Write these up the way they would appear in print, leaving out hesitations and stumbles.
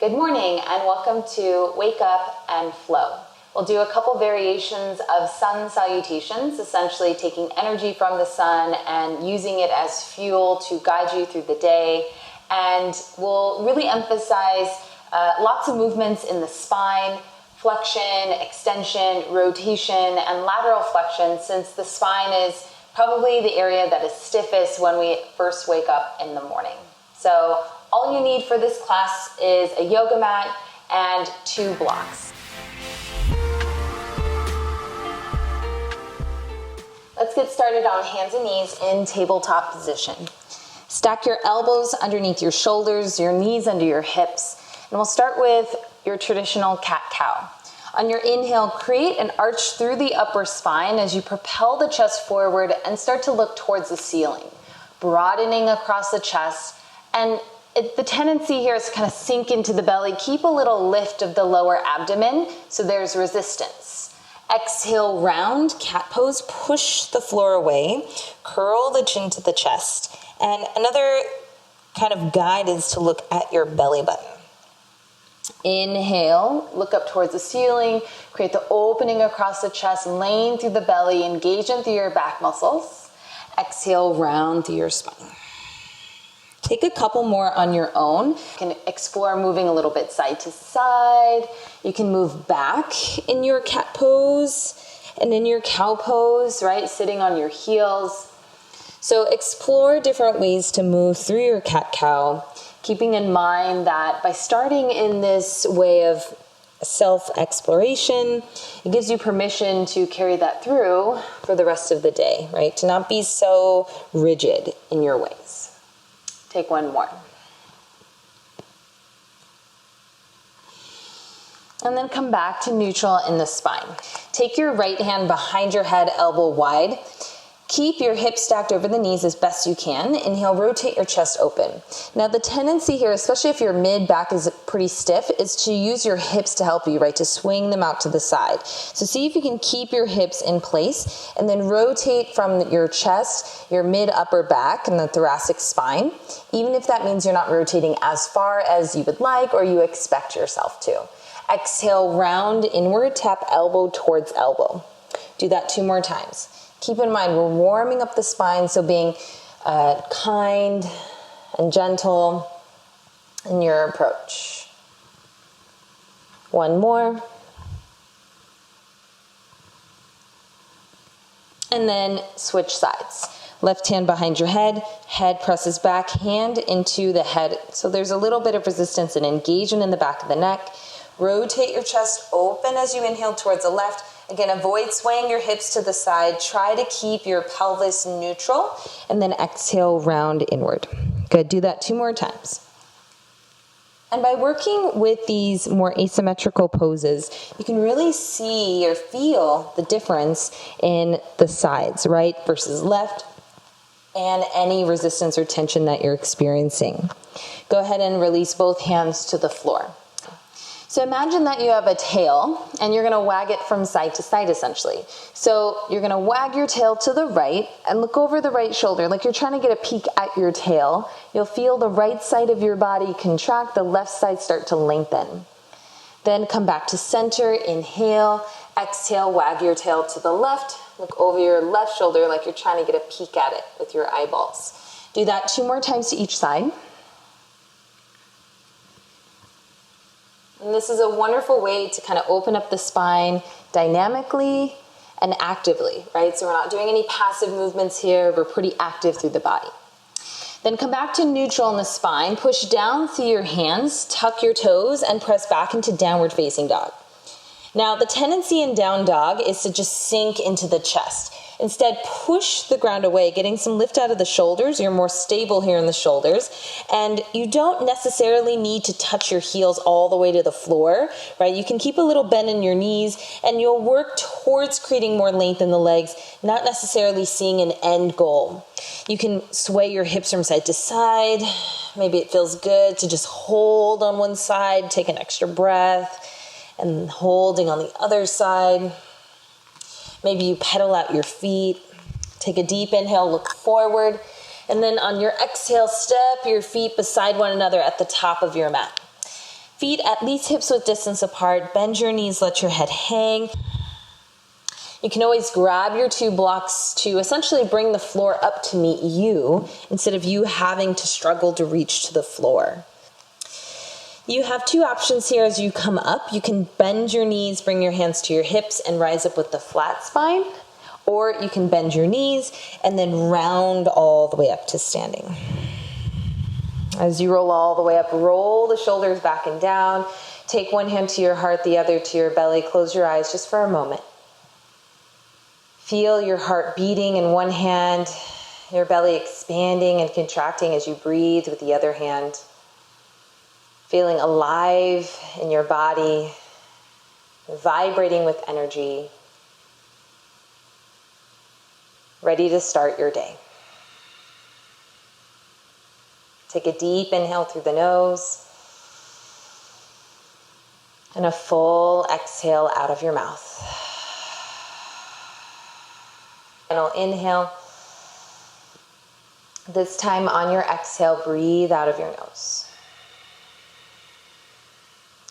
Good morning and welcome to Wake Up and Flow. We'll do a couple variations of Sun Salutations, essentially taking energy from the sun and using it as fuel to guide you through the day. And we'll really emphasize lots of movements in the spine, flexion, extension, rotation, and lateral flexion, since the spine is probably the area that is stiffest when we first wake up in the morning. So all you need for this class is a yoga mat and 2 blocks. Let's get started on hands and knees in tabletop position. Stack your elbows underneath your shoulders, your knees under your hips, and we'll start with your traditional cat-cow. On your inhale, create an arch through the upper spine as you propel the chest forward and start to look towards the ceiling, broadening across the chest. And the tendency here is to kind of sink into the belly. Keep a little lift of the lower abdomen so there's resistance. Exhale, round, cat pose, push the floor away, curl the chin to the chest. And another kind of guide is to look at your belly button. Inhale, look up towards the ceiling, create the opening across the chest, lane through the belly, engaging through your back muscles. Exhale, round through your spine. Take a couple more on your own. You can explore moving a little bit side to side. You can move back in your cat pose and in your cow pose, right? Sitting on your heels. So explore different ways to move through your cat-cow, keeping in mind that by starting in this way of self-exploration, it gives you permission to carry that through for the rest of the day, right? To not be so rigid in your ways. Take one more. And then come back to neutral in the spine. Take your right hand behind your head, elbow wide. Keep your hips stacked over the knees as best you can. Inhale, rotate your chest open. Now the tendency here, especially if your mid-back is pretty stiff, is to use your hips to help you, right? To swing them out to the side. So see if you can keep your hips in place and then rotate from your chest, your mid-upper back and the thoracic spine, even if that means you're not rotating as far as you would like or you expect yourself to. Exhale, round inward, tap elbow towards elbow. Do that 2 more times. Keep in mind, we're warming up the spine, so being kind and gentle in your approach. 1 more. And then switch sides. Left hand behind your head, head presses back, hand into the head. So there's a little bit of resistance and engagement in the back of the neck. Rotate your chest open as you inhale towards the left. Again, avoid swaying your hips to the side. Try to keep your pelvis neutral and then exhale, round inward. Good, do that 2 more times. And by working with these more asymmetrical poses, you can really see or feel the difference in the sides, right versus left, and any resistance or tension that you're experiencing. Go ahead and release both hands to the floor. So imagine that you have a tail and you're going to wag it from side to side essentially. So you're going to wag your tail to the right and look over the right shoulder like you're trying to get a peek at your tail. You'll feel the right side of your body contract, the left side start to lengthen. Then come back to center, inhale, exhale, wag your tail to the left, look over your left shoulder like you're trying to get a peek at it with your eyeballs. Do that 2 more times to each side. And this is a wonderful way to kind of open up the spine dynamically and actively, right? So we're not doing any passive movements here. We're pretty active through the body. Then come back to neutral in the spine. Push down through your hands, tuck your toes, and press back into downward facing dog. Now, the tendency in down dog is to just sink into the chest. Instead, push the ground away, getting some lift out of the shoulders. You're more stable here in the shoulders. And you don't necessarily need to touch your heels all the way to the floor, right? You can keep a little bend in your knees, and you'll work towards creating more length in the legs, not necessarily seeing an end goal. You can sway your hips from side to side. Maybe it feels good to just hold on one side, take an extra breath, and holding on the other side. Maybe you pedal out your feet. Take a deep inhale, look forward. And then on your exhale, step your feet beside one another at the top of your mat. Feet at least hips-width distance apart. Bend your knees, let your head hang. You can always grab your 2 blocks to essentially bring the floor up to meet you instead of you having to struggle to reach to the floor. You have 2 options here as you come up. You can bend your knees, bring your hands to your hips, and rise up with the flat spine. Or you can bend your knees and then round all the way up to standing. As you roll all the way up, roll the shoulders back and down. Take one hand to your heart, the other to your belly. Close your eyes just for a moment. Feel your heart beating in one hand, your belly expanding and contracting as you breathe with the other hand. Feeling alive in your body, vibrating with energy. Ready to start your day. Take a deep inhale through the nose and a full exhale out of your mouth. Final inhale. This time on your exhale, breathe out of your nose.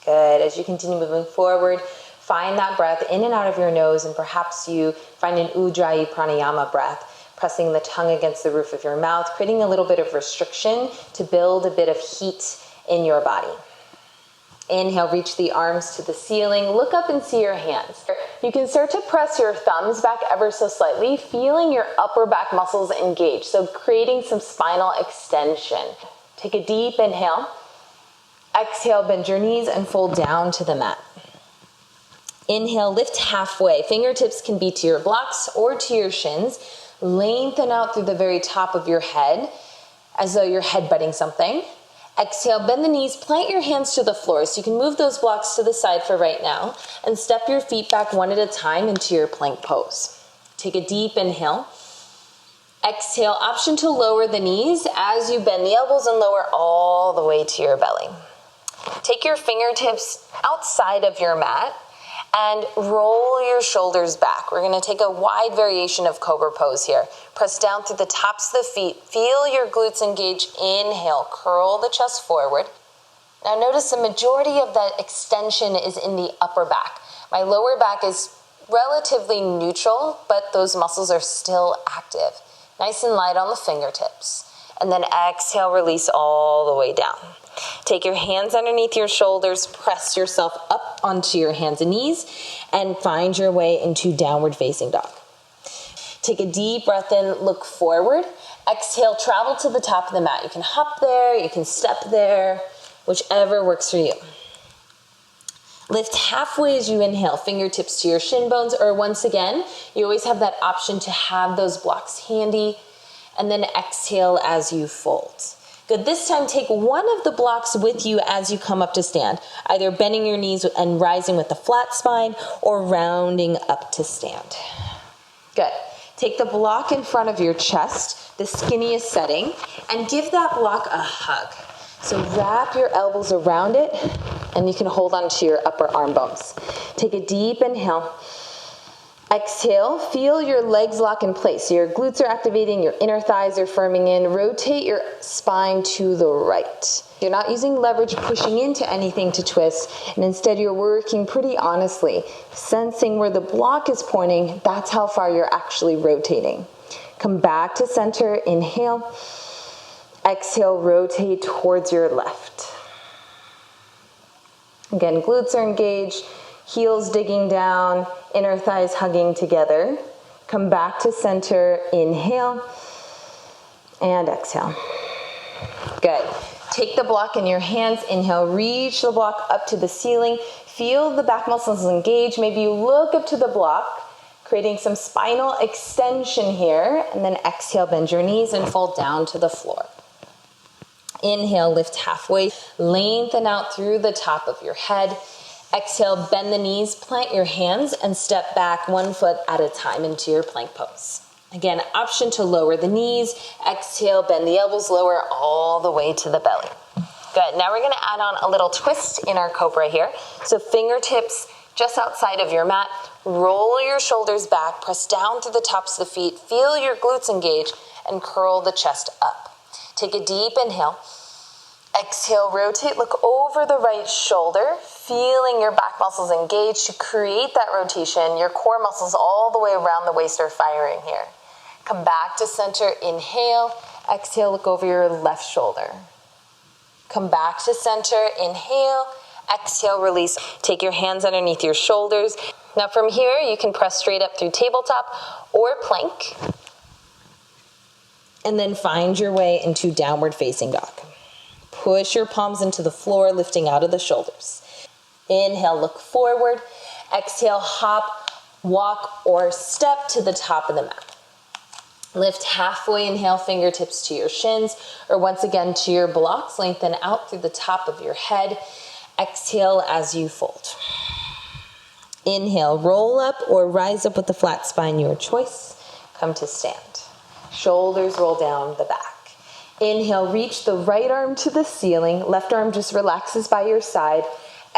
Good. As you continue moving forward, find that breath in and out of your nose, and perhaps you find an Ujjayi pranayama breath, pressing the tongue against the roof of your mouth, creating a little bit of restriction to build a bit of heat in your body. Inhale, reach the arms to the ceiling. Look up and see your hands. You can start to press your thumbs back ever so slightly, feeling your upper back muscles engage, so creating some spinal extension. Take a deep inhale. Exhale, bend your knees and fold down to the mat. Inhale, lift halfway. Fingertips can be to your blocks or to your shins. Lengthen out through the very top of your head as though you're headbutting something. Exhale, bend the knees, plant your hands to the floor so you can move those blocks to the side for right now and step your feet back one at a time into your plank pose. Take a deep inhale. Exhale, option to lower the knees as you bend the elbows and lower all the way to your belly. Take your fingertips outside of your mat and roll your shoulders back. We're going to take a wide variation of cobra pose here. Press down through the tops of the feet. Feel your glutes engage. Inhale, curl the chest forward. Now notice the majority of that extension is in the upper back. My lower back is relatively neutral, but those muscles are still active. Nice and light on the fingertips. And then exhale, release all the way down. Take your hands underneath your shoulders, press yourself up onto your hands and knees, and find your way into downward facing dog. Take a deep breath in, look forward. Exhale, travel to the top of the mat. You can hop there, you can step there, whichever works for you. Lift halfway as you inhale, fingertips to your shin bones, or once again, you always have that option to have those blocks handy, and then exhale as you fold. Good, this time take one of the blocks with you as you come up to stand, either bending your knees and rising with the flat spine or rounding up to stand. Good. Take the block in front of your chest, the skinniest setting, and give that block a hug. So wrap your elbows around it, and you can hold on to your upper arm bones. Take a deep inhale. Exhale, feel your legs lock in place. Your glutes are activating, your inner thighs are firming in. Rotate your spine to the right. You're not using leverage, pushing into anything to twist, and instead you're working pretty honestly, sensing where the block is pointing. That's how far you're actually rotating. Come back to center, inhale. Exhale, rotate towards your left. Again, glutes are engaged. Heels digging down, inner thighs hugging together. Come back to center, inhale, and exhale. Good. Take the block in your hands, inhale, reach the block up to the ceiling. Feel the back muscles engage. Maybe you look up to the block, creating some spinal extension here, and then exhale, bend your knees and fall down to the floor. Inhale, lift halfway, lengthen out through the top of your head. Exhale, bend the knees, plant your hands, and step back 1 foot at a time into your plank pose. Again, option to lower the knees. Exhale, bend the elbows, lower all the way to the belly. Good. Now we're going to add on a little twist in our cobra here. So fingertips just outside of your mat. Roll your shoulders back, press down through the tops of the feet. Feel your glutes engage, and curl the chest up. Take a deep inhale. Exhale, rotate, look over the right shoulder, feeling your back muscles engaged to create that rotation. Your core muscles all the way around the waist are firing here. Come back to center, inhale, exhale, look over your left shoulder. Come back to center, inhale, exhale, release. Take your hands underneath your shoulders. Now from here, you can press straight up through tabletop or plank. And then find your way into downward facing dog. Push your palms into the floor, lifting out of the shoulders. Inhale, look forward. Exhale, hop, walk, or step to the top of the mat. Lift halfway, inhale, fingertips to your shins, or once again to your blocks. Lengthen out through the top of your head. Exhale as you fold. Inhale, roll up or rise up with the flat spine, your choice. Come to stand. Shoulders roll down the back. Inhale, reach the right arm to the ceiling. Left arm just relaxes by your side.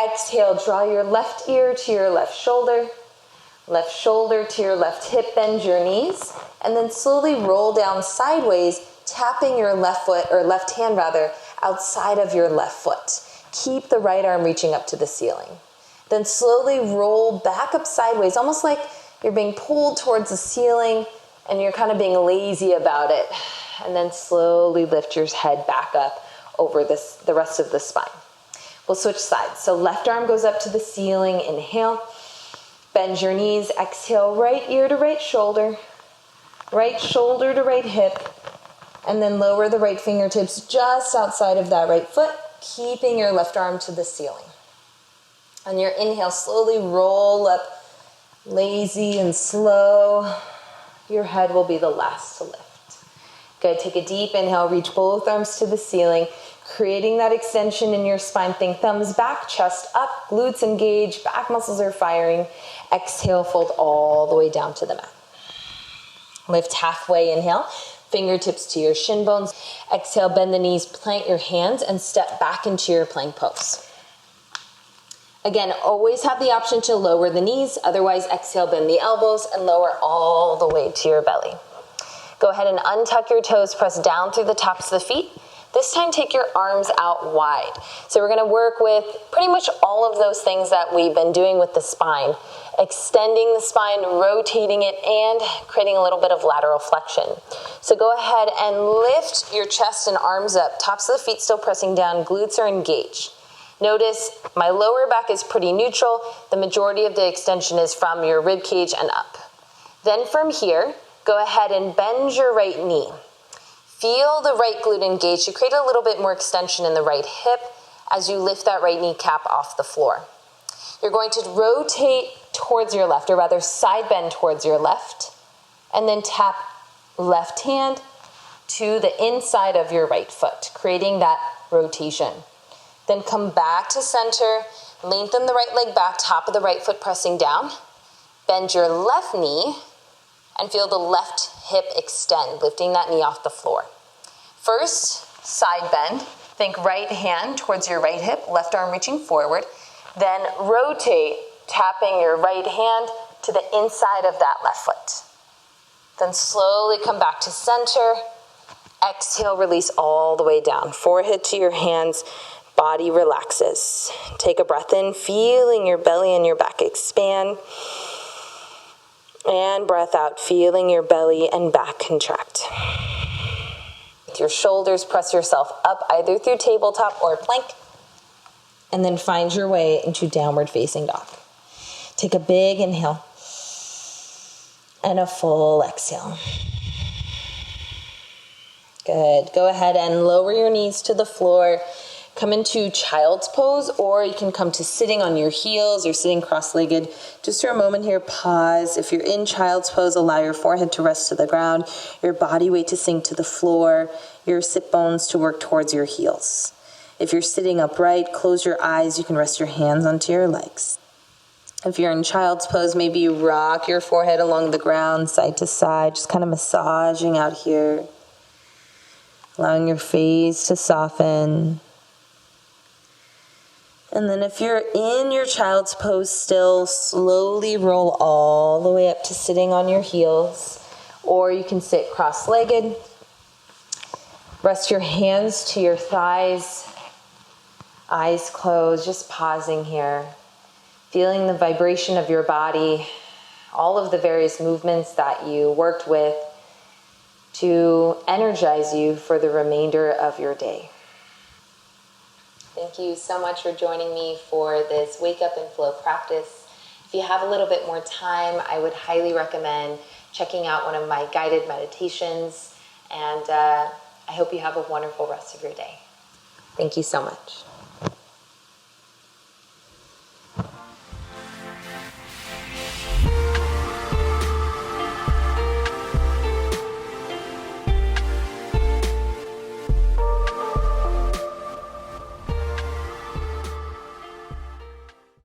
Exhale, draw your left ear to your left shoulder to your left hip, bend your knees, and then slowly roll down sideways, tapping your left foot, or left hand rather, outside of your left foot. Keep the right arm reaching up to the ceiling. Then slowly roll back up sideways, almost like you're being pulled towards the ceiling and you're kind of being lazy about it. And then slowly lift your head back up over the rest of the spine. We'll switch sides. So left arm goes up to the ceiling, inhale. Bend your knees, exhale, right ear to right shoulder to right hip, and then lower the right fingertips just outside of that right foot, keeping your left arm to the ceiling. On your inhale, slowly roll up, lazy and slow. Your head will be the last to lift. Good, take a deep inhale, reach both arms to the ceiling, creating that extension in your spine. Think thumbs back, chest up, glutes engage, back muscles are firing. Exhale, fold all the way down to the mat. Lift halfway, inhale, fingertips to your shin bones. Exhale, bend the knees, plant your hands, and step back into your plank pose. Again, always have the option to lower the knees. Otherwise, exhale, bend the elbows, and lower all the way to your belly. Go ahead and untuck your toes, press down through the tops of the feet. This time, take your arms out wide. So we're gonna work with pretty much all of those things that we've been doing with the spine. Extending the spine, rotating it, and creating a little bit of lateral flexion. So go ahead and lift your chest and arms up. Tops of the feet still pressing down, glutes are engaged. Notice my lower back is pretty neutral. The majority of the extension is from your rib cage and up. Then from here, go ahead and bend your right knee. Feel the right glute engage to create a little bit more extension in the right hip as you lift that right kneecap off the floor. You're going to rotate towards your left, or rather side bend towards your left, and then tap left hand to the inside of your right foot, creating that rotation. Then come back to center, lengthen the right leg back, top of the right foot pressing down. Bend your left knee and feel the left hip extend, lifting that knee off the floor. First, side bend. Think right hand towards your right hip, left arm reaching forward. Then rotate, tapping your right hand to the inside of that left foot. Then slowly come back to center. Exhale, release all the way down. Forehead to your hands, body relaxes. Take a breath in, feeling your belly and your back expand. And breath out, feeling your belly and back contract. With your shoulders, press yourself up either through tabletop or plank. And then find your way into downward facing dog. Take a big inhale and a full exhale. Good. Go ahead and lower your knees to the floor. Come into child's pose, or you can come to sitting on your heels or sitting cross-legged. Just for a moment here, pause. If you're in child's pose, allow your forehead to rest to the ground, your body weight to sink to the floor, your sit bones to work towards your heels. If you're sitting upright, close your eyes. You can rest your hands onto your legs. If you're in child's pose, maybe you rock your forehead along the ground, side to side, just kind of massaging out here. Allowing your face to soften. And then if you're in your child's pose still, slowly roll all the way up to sitting on your heels. Or you can sit cross-legged. Rest your hands to your thighs. Eyes closed, just pausing here. Feeling the vibration of your body, all of the various movements that you worked with to energize you for the remainder of your day. Thank you so much for joining me for this Wake Up and Flow practice. If you have a little bit more time, I would highly recommend checking out one of my guided meditations, and I hope you have a wonderful rest of your day. Thank you so much.